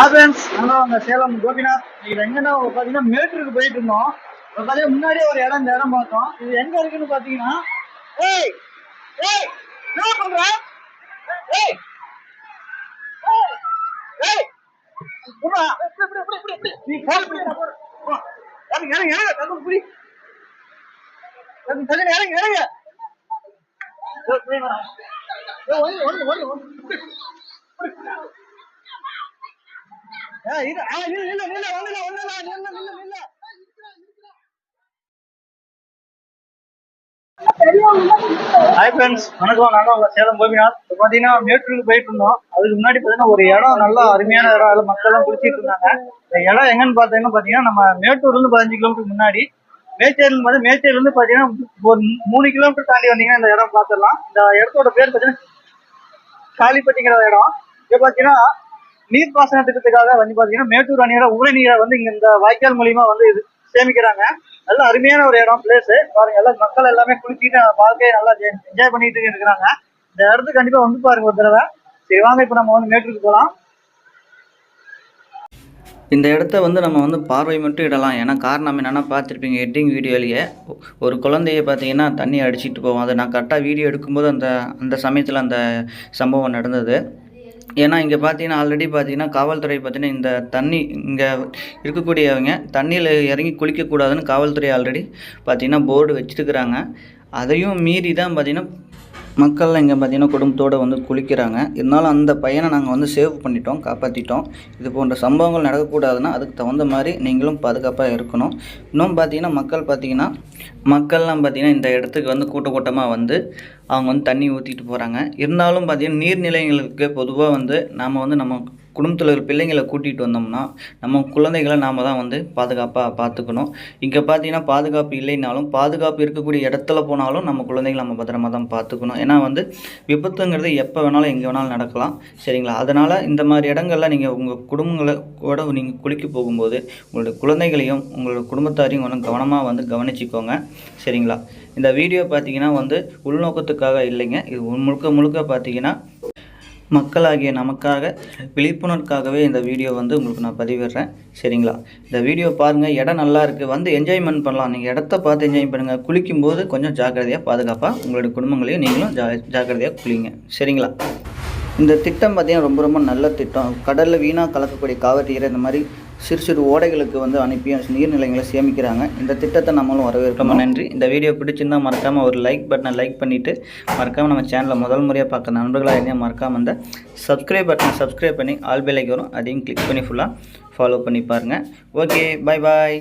Offence நாங்கள் சேலம் கோபிநாத். இது எங்கன்னா பார்த்தீங்கன்னா மேட்டூருக்கு போயிட்டு இருந்தோம். பார்த்தீங்கன்னா முன்னாடியே ஒரு இடம் இந்த இடம் பார்த்தோம். இது எங்க இருக்குன்னு பார்த்தீங்கன்னா ஏய் ஏய் என்ன பண்ற ஏய் ஏய் புறா நீ இறங்க இறங்க இறங்க தந்து புடி தந்து இறங்க இறங்க ஒன்று ஒன்று ஒன்று ஹாய் ஃப்ரெண்ட்ஸ், வணக்கம். நாங்கள் உங்க சேலம் கோபிநாத். இப்போ பார்த்தீங்கன்னா மேட்டூருக்கு போயிட்டு இருந்தோம். அதுக்கு முன்னாடி பார்த்தீங்கன்னா ஒரு இடம் நல்லா அருமையான இடம். அதில் மக்கள் எல்லாம் குளிச்சிட்டு இருந்தாங்க. இந்த இடம் எங்கன்னு பார்த்தீங்கன்னா நம்ம மேட்டூர்லேருந்து 15 கிலோமீட்டருக்கு முன்னாடி. மேச்சேரியிலேருந்து பார்த்தீங்கன்னா ஒரு 3 கிலோமீட்டர் தாண்டி வந்தீங்கன்னா இந்த இடம் பார்த்துடலாம். இந்த இடத்தோட பேர் பார்த்தீங்கன்னா காளிப்பட்டிங்கிற இடம். இப்போ பார்த்தீங்கன்னா நீர்ப்பாசன திட்டத்துக்காக வந்து பார்த்தீங்கன்னா மேட்டூர் அணையோட உபரி நீரை வந்து இங்கே இந்த வாய்க்கால் மூலியமா வந்து இது சேமிக்கிறாங்க. நல்ல அருமையான ஒரு இடம், பிளேஸ் பாருங்க. எல்லாம் மக்கள் எல்லாமே குளிச்சுட்டு வாழ்க்கையை நல்லா என்ஜாய் பண்ணிட்டு இருக்கிறாங்க. இந்த இடத்துக்கு கண்டிப்பா வந்து பாருங்க ஒரு தடவை. சரி வாங்க, இப்போ நம்ம வந்து மேட்டூருக்கு போகலாம். இந்த இடத்த வந்து நம்ம வந்து பார்வை மட்டும் இடலாம். ஏன்னா காரணம் என்னென்னா பார்த்துருப்பீங்க எட்டிங் வீடியோலேயே ஒரு குழந்தைய பார்த்தீங்கன்னா தண்ணி அடிச்சுட்டு போவோம். அதை நான் கரெக்டாக வீடியோ எடுக்கும்போது அந்த சமயத்தில் அந்த சம்பவம் நடந்தது. ஏன்னா இங்கே பார்த்தீங்கன்னா ஆல்ரெடி பார்த்தீங்கன்னா காவல்துறை பார்த்தீங்கன்னா இந்த தண்ணி இங்கே இருக்கக்கூடியவங்க தண்ணியில் இறங்கி குளிக்கக்கூடாதுன்னு காவல்துறை ஆல்ரெடி பார்த்தீங்கன்னா போர்டு வச்சுருக்குறாங்க. அதையும் மீறி தான் பார்த்தீங்கன்னா மக்கள்லாம் இங்கே பார்த்திங்கன்னா குடும்பத்தோடு வந்து குளிக்கிறாங்க. இருந்தாலும் அந்த பையனை நாங்கள் வந்து சேவ் பண்ணிட்டோம், காப்பாற்றிட்டோம். இது போன்ற சம்பவங்கள் நடக்கக்கூடாதுன்னா அதுக்கு தகுந்த மாதிரி நீங்களும் பாதுகாப்பாக இருக்கணும். இன்னும் பார்த்தீங்கன்னா மக்கள்லாம் பார்த்திங்கன்னா இந்த இடத்துக்கு வந்து கூட்டமாக வந்து அவங்க வந்து தண்ணி ஊற்றிட்டு போகிறாங்க. இருந்தாலும் பார்த்திங்கன்னா நீர்நிலைகளுக்கு பொதுவாக வந்து நம்ம குடும்பத்தில் இருக்கிற பிள்ளைங்களை கூட்டிகிட்டு வந்தோம்னா நம்ம குழந்தைகளை நாம் தான் வந்து பாதுகாப்பாக பார்த்துக்கணும். இங்கே பார்த்தீங்கன்னா பாதுகாப்பு இல்லைனாலும் பாதுகாப்பு இருக்கக்கூடிய இடத்துல போனாலும் நம்ம குழந்தைகளை நம்ம பத்திரமா தான் பார்த்துக்கணும். ஏன்னா வந்து விபத்துங்கிறது எப்போ வேணாலும் எங்கே வேணாலும் நடக்கலாம், சரிங்களா? அதனால் இந்த மாதிரி இடங்கள்ல நீங்கள் உங்கள் குடும்பங்களோட நீங்கள் குளிக்க போகும்போது உங்களுடைய குழந்தைகளையும் உங்களோட குடும்பத்தாரையும் கொஞ்சம் கவனமாக வந்து கவனிச்சிக்கோங்க, சரிங்களா? இந்த வீடியோ பார்த்தீங்கன்னா வந்து உள்நோக்கத்துக்காக இல்லைங்க. இது முழுக்க பார்த்தீங்கன்னா மக்களாகிய நமக்காக விழிப்புணர்வுக்காகவே இந்த வீடியோ வந்து உங்களுக்கு நான் பதிவிடுறேன், சரிங்களா? இந்த வீடியோ பாருங்கள், இடம் நல்லா இருக்குது, வந்து என்ஜாய்மெண்ட் பண்ணலாம். நீங்கள் இடத்த பார்த்து என்ஜாய் பண்ணுங்கள். குளிக்கும்போது கொஞ்சம் ஜாக்கிரதையாக பாதுகாப்பாக உங்களுடைய குடும்பங்களையும் நீங்களும் ஜாக்கிரதையாக குளிங்க, சரிங்களா? இந்த திட்டம் பார்த்திங்கன்னா ரொம்ப நல்ல திட்டம். கடலில் வீணாக கலக்கக்கூடிய காவிரி நீரை இந்த மாதிரி சிறு ஓடைகளுக்கு வந்து அனுப்பி நீர்நிலைகளை சேமிக்கிறாங்க. இந்த திட்டத்தை நம்மளும் வரவேற்கணும். நன்றி. இந்த வீடியோ பிடிச்சிருந்தால் மறக்காமல் ஒரு லைக் பட்டனை லைக் பண்ணிவிட்டு மறக்காமல் நம்ம சேனலை முதல் முறையாக பார்க்குற நண்பர்களாக இருந்தால் மறக்காமல் அந்த சப்ஸ்கிரைப் பட்டனை சப்ஸ்கிரைப் பண்ணி ஆல் பெல் ஐக்கான் வரும், அதையும் கிளிக் பண்ணி ஃபுல்லாக ஃபாலோ பண்ணி பாருங்கள். ஓகே, பாய்.